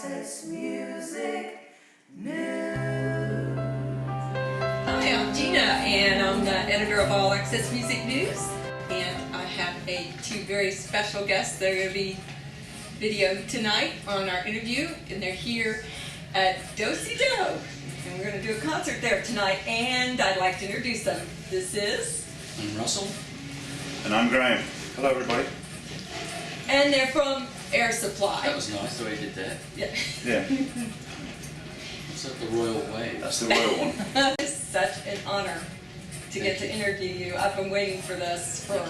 Access Music News. Hi, I'm Gina, and I'm the editor of All Access Music News. And I have two very special guests that are going to be videoed tonight on our interview, and they're here at Do-Si Do. And we're going to do a concert there tonight, and I'd like to introduce them. This is... I'm Russell. And I'm Graham. Hello, everybody. And they're from Air Supply. That was nice the way you did that. Yeah. Yeah. It's like the royal way. That's the royal one. It's such an honor to get to interview you. I've been waiting for this for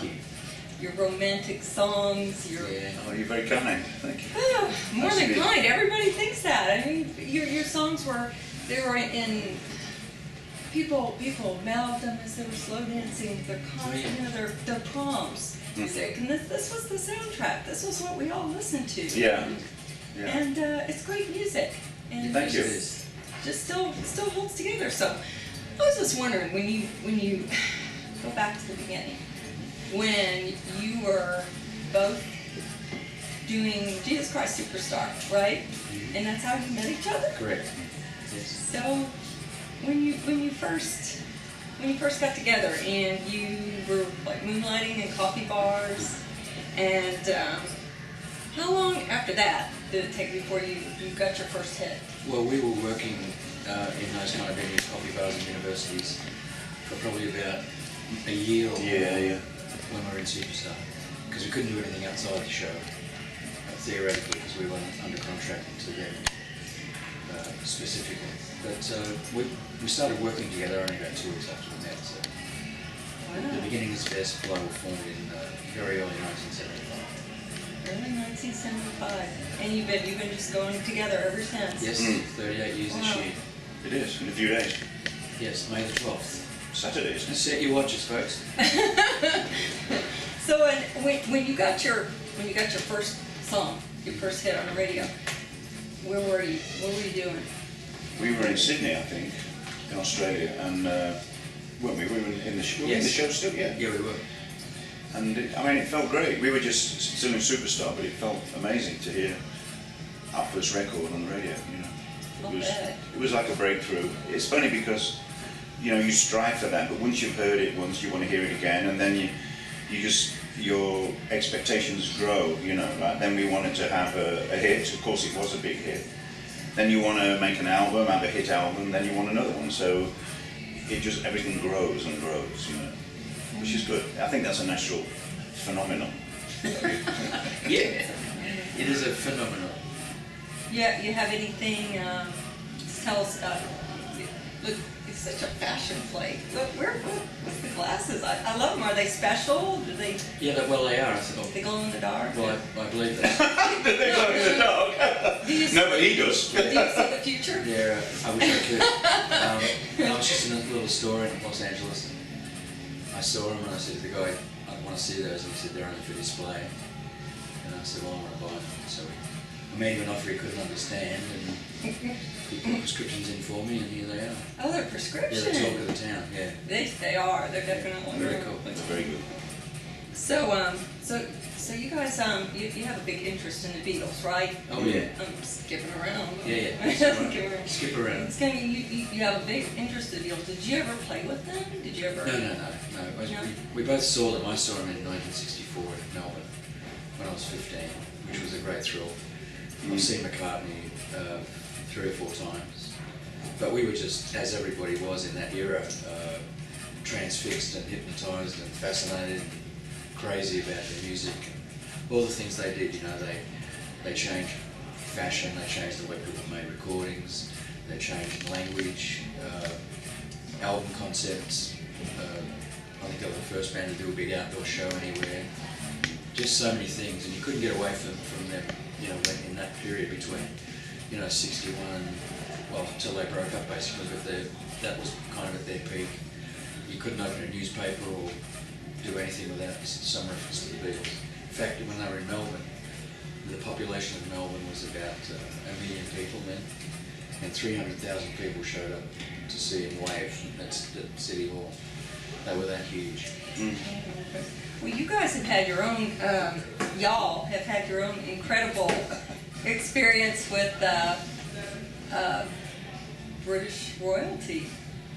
your romantic songs. Your Oh, you're very kind. Thank you. More Nice than to be kind. Everybody thinks that. I mean, your songs were in. People mailed them as they were slow dancing. Their their proms music, and this was the soundtrack. This was what we all listened to. Yeah. And it's great music. And Thank you. Just still holds together. So I was just wondering, when you go back to the beginning, when you were both doing Jesus Christ Superstar, right? And that's how you met each other? Correct. Yes. So when you first got together and you were like moonlighting in coffee bars, and how long after that did it take before you got your first hit? Well, we were working in those kind of venues, coffee bars and universities, for probably about a year or more when we were in Superstar, because we couldn't do anything outside the show, theoretically, because we weren't under contract to them specifically. But we started working together only about 2 weeks after we met. So the beginning of Best Flow formed in very early 1975. Early 1975, and you've been just going together ever since. Yes, 38 years this year. It is, in a few days. Yes, May the 12th. Saturday, isn't it? Set your watches, folks. So when you got your first song, your first hit on the radio, where were you? What were you doing? We were in Sydney, I think, in Australia, and weren't we? We were in the show. Yes. In the show still, yeah. Yeah, we were. And it felt great. We were just still in Superstar, but it felt amazing to hear our first record on the radio. It was like a breakthrough. It's funny because you strive for that, but once you've heard it once, you want to hear it again, and then your expectations grow. Like then we wanted to have a hit. Of course, it was a big hit. Then you want to make an album, have a hit album. Then you want another one. So everything grows and grows. Which is good. I think that's a natural phenomenon. Yeah, it is a phenomenon. Yeah, you have anything? Tell us. Look, it's such a fashion plate. Look, what's the glasses? I love them. Are they special? Do they? Yeah, well, they are. They glow in the dark. Well, I believe that. They glow in the dark. No, but he does. Do you see the future? Yeah, I wish I could. I was just in a little store in Los Angeles, and I saw them, and I said to the guy, "I want to see those," and he said, "They're only for display." And I said, "Well, I want to buy them." So I made him an offer he couldn't understand, and he put prescriptions in for me, and here they are. Oh, they're prescriptions. Yeah, the talk of the town. Yeah. They are. They're definitely Very cool. That's very good. So you guys you have a big interest in the Beatles, right? Oh yeah. I'm skipping around. Yeah. Skip around. It's kind of, you have a big interest in the Beatles. Did you ever play with them? Did you ever? No. We both saw them. I saw them in 1964 in Melbourne when I was 15, which was a great thrill. I've seen McCartney 3 or 4 times, but we were just, as everybody was in that era, transfixed and hypnotised and fascinated and crazy about their music and all the things they did. They changed fashion, they changed the way people made recordings, they changed language, album concepts. I think they were the first band to do a big outdoor show anywhere. Just so many things, and you couldn't get away from them. In that period between 61 until they broke up basically, but that was kind of at their peak. You couldn't open a newspaper or do anything without some reference to the Beatles. In fact, when they were in Melbourne, the population of Melbourne was about 1 million people then, and 300,000 people showed up to see him wave at City Hall. They were that huge. Well, you guys have had your own, y'all have had your own incredible experience with British royalty.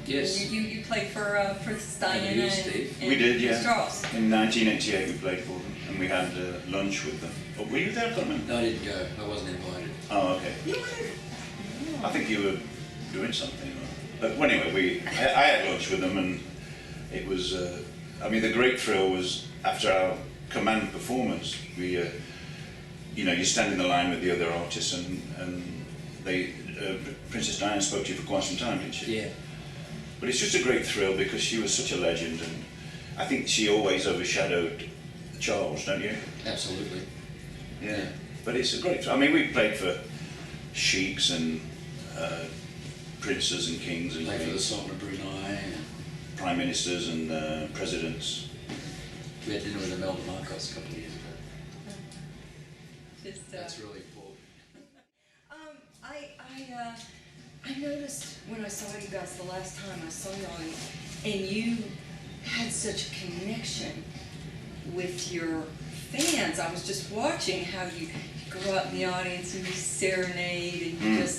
Yes. You played for Princess Diana and We did, yeah. Prince Charles. In 1988 we played for them, and we had lunch with them. Oh, were you there, Clement? No, I didn't go. I wasn't invited. Oh, okay. I think you were doing something. But anyway, I had lunch with them, and it was, I mean, the great thrill was after our command performance, we, you know, you stand in the line with the other artists, and they, Princess Diana spoke to you for quite some time, didn't she? Yeah. But it's just a great thrill because she was such a legend, and I think she always overshadowed Charles, don't you? Absolutely. Yeah. But it's a great thrill. I mean, we played for sheiks and princes and kings and Played for the Sultan of Brunei. And prime ministers and presidents. we had dinner with the Melbourne Marcos a couple of years ago. Just, That's really important. I noticed when I saw you guys the last time I saw y'all, and you had such a connection with your fans. I was just watching how you go out in the audience and you serenade, and you have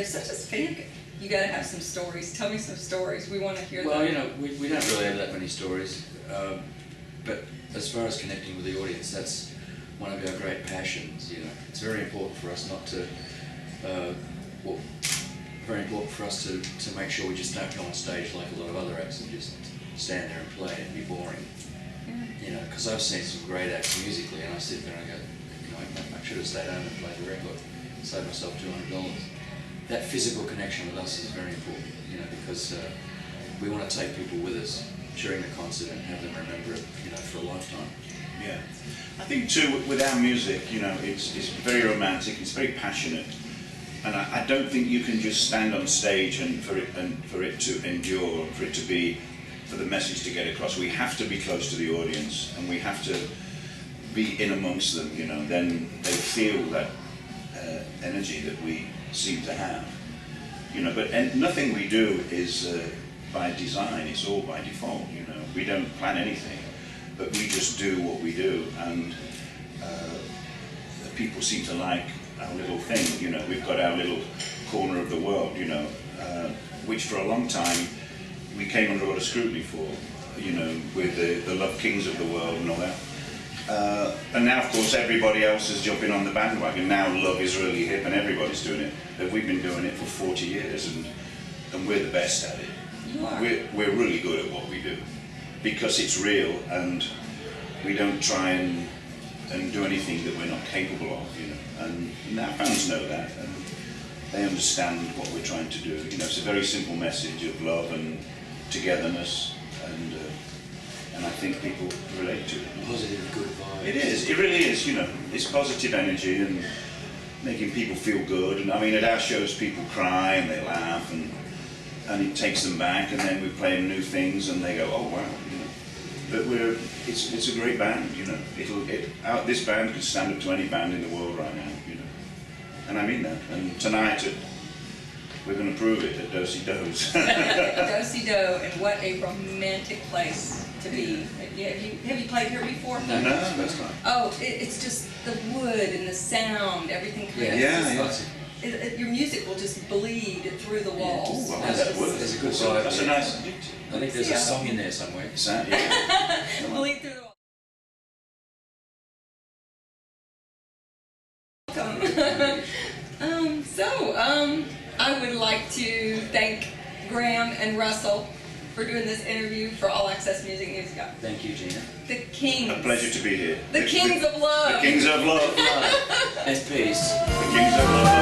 such a fan. You got to have some stories. Tell me some stories. We want to hear them. Well, you know, we don't really have that many stories, but as far as connecting with the audience, that's one of our great passions. You know, it's very important for us not to, very important for us to make sure we just don't go on stage like a lot of other acts and just stand there and play and be boring. You know, because I've seen some great acts musically, and I sit there and I go, you know, I should have stayed home and played the record, saved myself $200. That physical connection with us is very important, you know, because we want to take people with us during the concert and have them remember it, you know, for a lifetime. Yeah. I think too, with our music, you know, it's very romantic, it's very passionate, and I don't think you can just stand on stage and for it to endure, for it to be, for the message to get across. We have to be close to the audience, and we have to be in amongst them, you know, then they feel that energy that we seem to have, you know, and nothing we do is by design, it's all by default, you know. We don't plan anything, but we just do what we do, and people seem to like our little thing, you know. We've got our little corner of the world, you know, which for a long time we came under a lot of scrutiny for, you know, with the Love Kings of the world and all that. And now, of course, everybody else is jumping on the bandwagon. Now love is really hip and everybody's doing it. But we've been doing it for 40 years and we're the best at it. You are. We're really good at what we do because it's real, and we don't try and do anything that we're not capable of, you know. And our fans know that, and they understand what we're trying to do. You know, it's a very simple message of love and togetherness, and I think people relate to it. Positive, good vibes. It is. It really is. You know, it's positive energy and making people feel good. And I mean, at our shows, people cry and they laugh, and it takes them back. And then we play them new things, and they go, "Oh wow!" You know. But it's a great band. You know, this band could stand up to any band in the world right now. You know, and I mean that. And tonight, we're going to prove it at Do-Si-Do's. Do-Si-Do, and what a romantic place to be. Have you played here before? No, it's the first time. Oh, it's just the wood and the sound, everything kind of Yeah. your music will just bleed through the walls. Ooh, wow, that wood. There's a good vibe. That's a nice. I think there's a song in there somewhere. Yeah. Bleed through the walls. I would like to thank Graham and Russell for doing this interview for All Access Music News. Thank you, Gina. The Kings. A pleasure to be here. The Kings of Love. The Kings of Love. And peace. The Kings of Love.